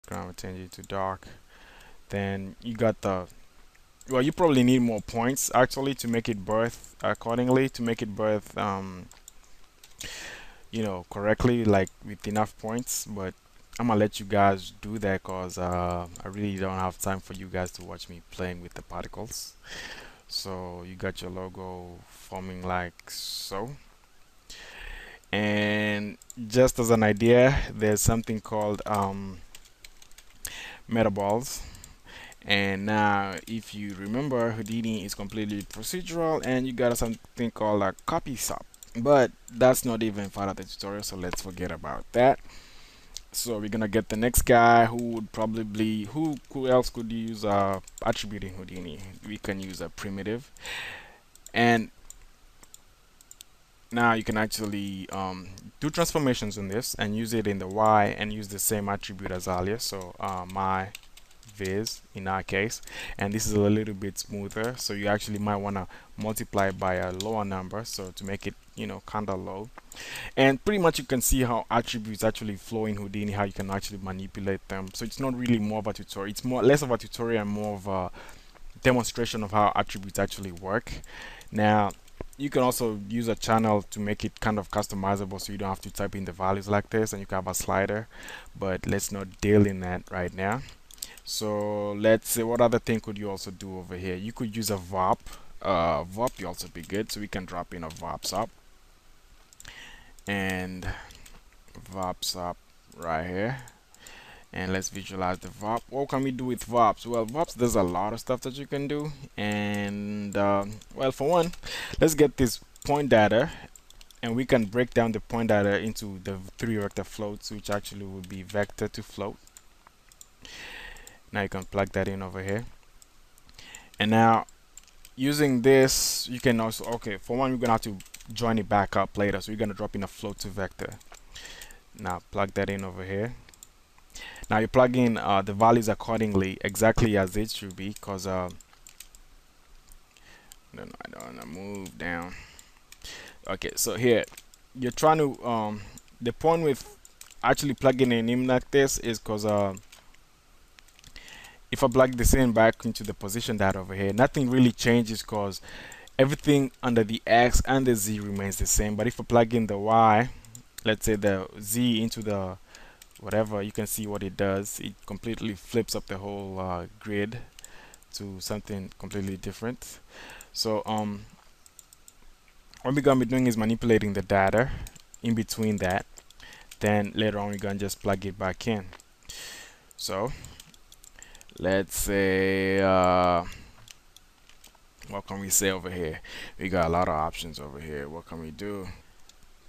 gonna change it to dark. Then you got the, well, you probably need more points actually to make it birth accordingly, to make it birth correctly, like with enough points. But I'm gonna let you guys do that because I really don't have time for you guys to watch me playing with the particles. So you got your logo forming like so. And just as an idea, there's something called metaballs. And now, if you remember, Houdini is completely procedural, and you got something called a copy sop. But that's not even part of the tutorial, so let's forget about that. So we're gonna get the next guy who would probably, who else could use attribute in Houdini? We can use a primitive, and now you can actually do transformations in this and use it in the Y and use the same attribute as earlier. So my viz in our case, and this is a little bit smoother, so you actually might want to multiply by a lower number so to make it kind of low. And pretty much you can see how attributes actually flow in Houdini, how you can actually manipulate them. So it's not really more of a tutorial, it's more less of a tutorial and more of a demonstration of how attributes actually work. Now you can also use a channel to make it kind of customizable, so you don't have to type in the values like this, and you can have a slider, but let's not deal in that right now. So let's say, what other thing could you also do over here? You could use a VOP. VOP will also be good, so we can drop in a VopSop and VopSop right here. And let's visualize the VOP. What can we do with VOPs? Well, VOPs, there's a lot of stuff that you can do. And well, for one, let's get this point data, and we can break down the point data into the 3 vector floats, which actually would be vector to float. Now you can plug that in over here, and now using this you can also, okay, for one, we're gonna have to join it back up later, so you're gonna drop in a float to vector. Now plug that in over here. Now you plug in the values accordingly, exactly as it should be, because I don't want to move down. Okay, so here you're trying to the point with actually plugging it in like this is because if I plug this in back into the position data over here, nothing really changes because everything under the X and the Z remains the same. But if I plug in the Y, let's say the Z into the whatever, you can see what it does. It completely flips up the whole grid to something completely different. So what we're gonna be doing is manipulating the data in between that. Then later on we're gonna just plug it back in. So let's say what can we say over here? We got a lot of options over here. What can we do?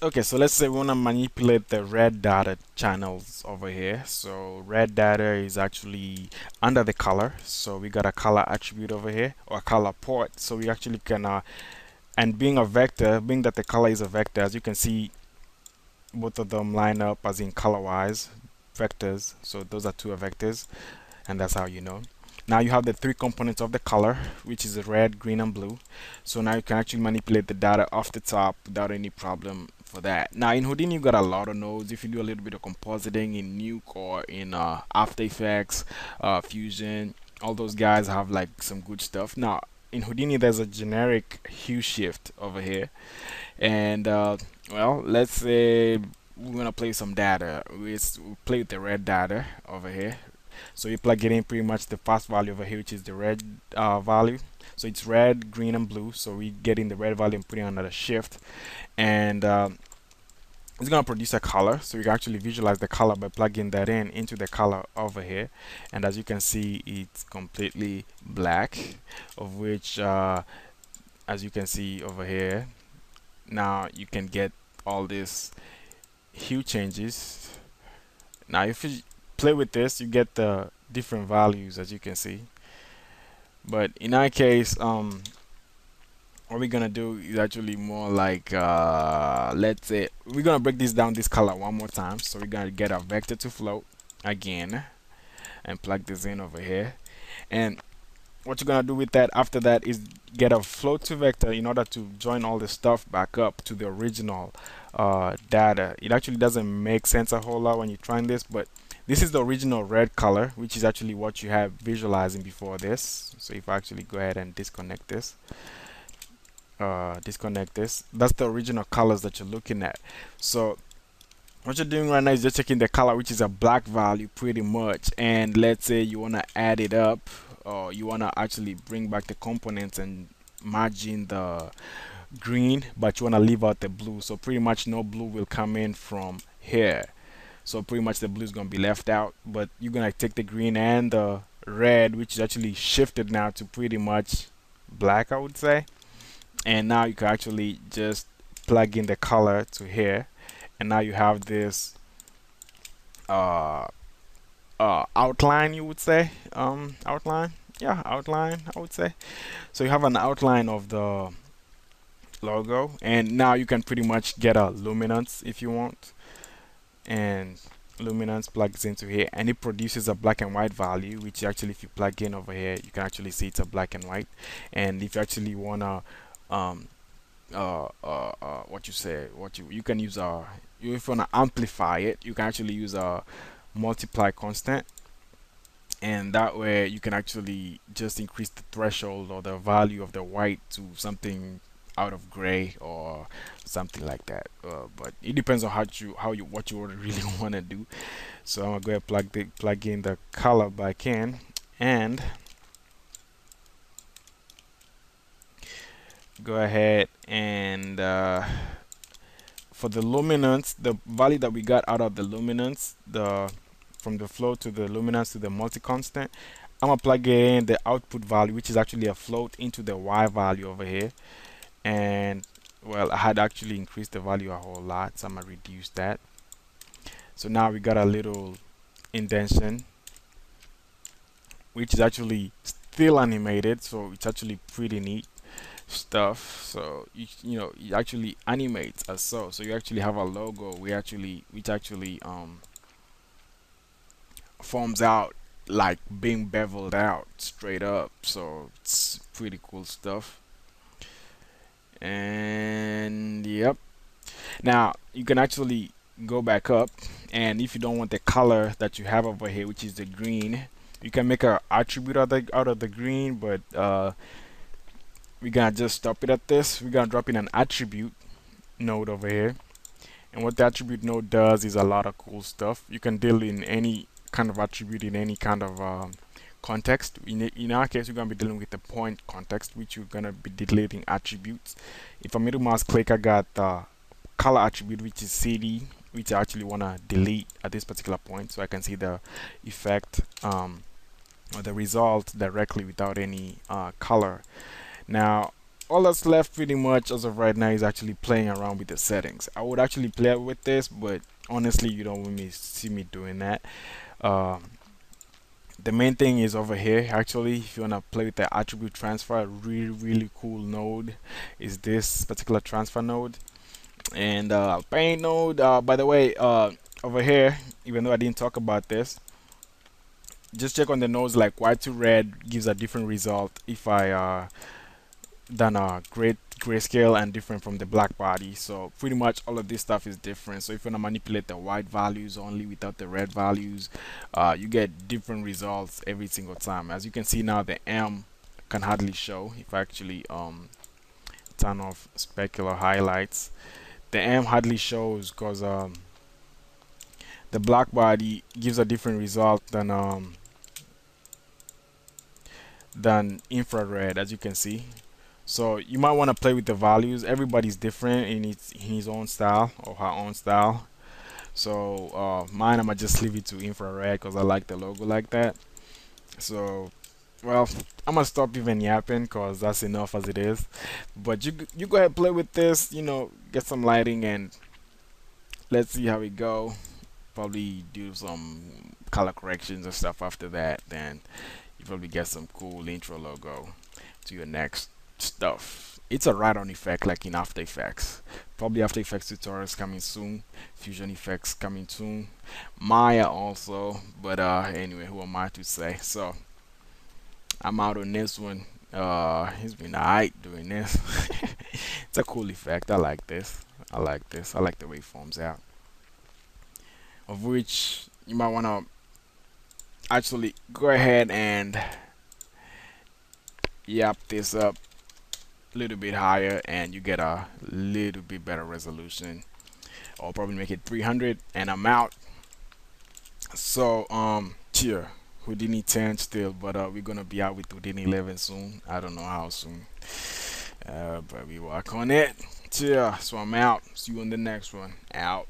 Okay, so let's say we want to manipulate the red data channels over here. So red data is actually under the color, so we got a color attribute over here, or a color port. So we actually can and being a vector, being that the color is a vector, as you can see, both of them line up as in color wise vectors. So those are 2 vectors, and that's how you know. Now you have the 3 components of the color, which is red, green, and blue. So now you can actually manipulate the data off the top without any problem for that. Now in Houdini you got a lot of nodes. If you do a little bit of compositing in Nuke or in After Effects, Fusion, all those guys have like some good stuff. Now in Houdini there's a generic hue shift over here, and well, let's say we're gonna play some data. We play with the red data over here. So you plug it in pretty much the first value over here, which is the red value. So it's red, green, and blue. So we get in the red value and put it under the shift, and it's gonna produce a color. So you can actually visualize the color by plugging that in into the color over here. And as you can see, it's completely black, of which as you can see over here, now you can get all these hue changes. Now if you play with this, you get the different values, as you can see. But in our case, what we're gonna do is actually more like let's say we're gonna break this down, this color, one more time. So we're gonna get a vector to float again and plug this in over here. And what you're gonna do with that after that is get a float to vector in order to join all the stuff back up to the original data. It actually doesn't make sense a whole lot when you're trying this, but This is the original red color, which is actually what you have visualizing before this. So if I actually go ahead and disconnect this, that's the original colors that you're looking at. So what you're doing right now is just checking the color, which is a black value pretty much, and let's say you want to add it up, or you want to actually bring back the components and merge in the green, but you want to leave out the blue. So pretty much no blue will come in from here, so pretty much the blue is going to be left out, but you're going to take the green and the red, which is actually shifted now to pretty much black, I would say, and now you can actually just plug in the color to here, and now you have this outline, you would say, outline, yeah, outline, I would say. So you have an outline of the logo, and now you can pretty much get a luminance if you want, and luminance plugs into here, and it produces a black and white value, which actually, if you plug in over here, you can actually see it's a black and white. And if you actually wanna you can use if you want to amplify it, you can actually use a multiply constant, and that way you can actually just increase the threshold or the value of the white to something out of gray or something like that, but it depends on what you really want to do. So I'm gonna go ahead and plug in the color back in, and go ahead and for the luminance, the value that we got out of the luminance, from the float to the luminance to the multi-constant, I'm gonna plug in the output value, which is actually a float, into the Y value over here. And well, I had actually increased the value a whole lot, so I'm gonna reduce that. So now we got a little indentation, which is actually still animated, so it's actually pretty neat stuff. So you know, it actually animates as so you actually have a logo which actually forms out like being beveled out straight up, so it's pretty cool stuff. And yep, now you can actually go back up, and if you don't want the color that you have over here, which is the green, you can make an attribute out of the green, but we're gonna just stop it at this. We're gonna drop in an attribute node over here, and what the attribute node does is a lot of cool stuff. You can deal in any kind of attribute in any kind of context. In our case, we're gonna be dealing with the point context, which you're gonna be deleting attributes. If I middle mouse click, I got the color attribute, which is CD, which I actually wanna delete at this particular point, so I can see the effect or the result directly without any color. Now all that's left pretty much as of right now is actually playing around with the settings. I would actually play with this, but honestly you don't want me see me doing that. The main thing is over here. Actually, if you want to play with the attribute transfer, a really cool node is this particular transfer node. And paint node, by the way, over here, even though I didn't talk about this, just check on the nodes, like white to red gives a different result if I done a grayscale and different from the black body. So pretty much all of this stuff is different. So if you want to manipulate the white values only without the red values, you get different results every single time. As you can see now, the M can hardly show. If I actually turn off specular highlights, the M hardly shows because the black body gives a different result than infrared, as you can see. So you might want to play with the values. Everybody's different in his own style or her own style. So mine, I'm gonna just leave it to infrared because I like the logo like that. So well, I'm gonna stop even yapping because that's enough as it is. But you go ahead, play with this, you know, get some lighting, and let's see how we go. Probably do some color corrections and stuff after that. Then you probably get some cool intro logo to your next stuff. It's a write-on effect like in After Effects. Probably After Effects tutorials coming soon, Fusion Effects coming soon, Maya also, but anyway, who am I to say? So I'm out on this one. He's been alright doing this. It's a cool effect. I like this. I like the way it forms out, of which you might want to actually go ahead and yap this up a little bit higher, and you get a little bit better resolution. I'll probably make it 300, and I'm out. So cheer. Houdini 10 still, but we're gonna be out with Houdini 11 soon. I don't know how soon, but we work on it. Cheer. So I'm out. See you on the next one. Out.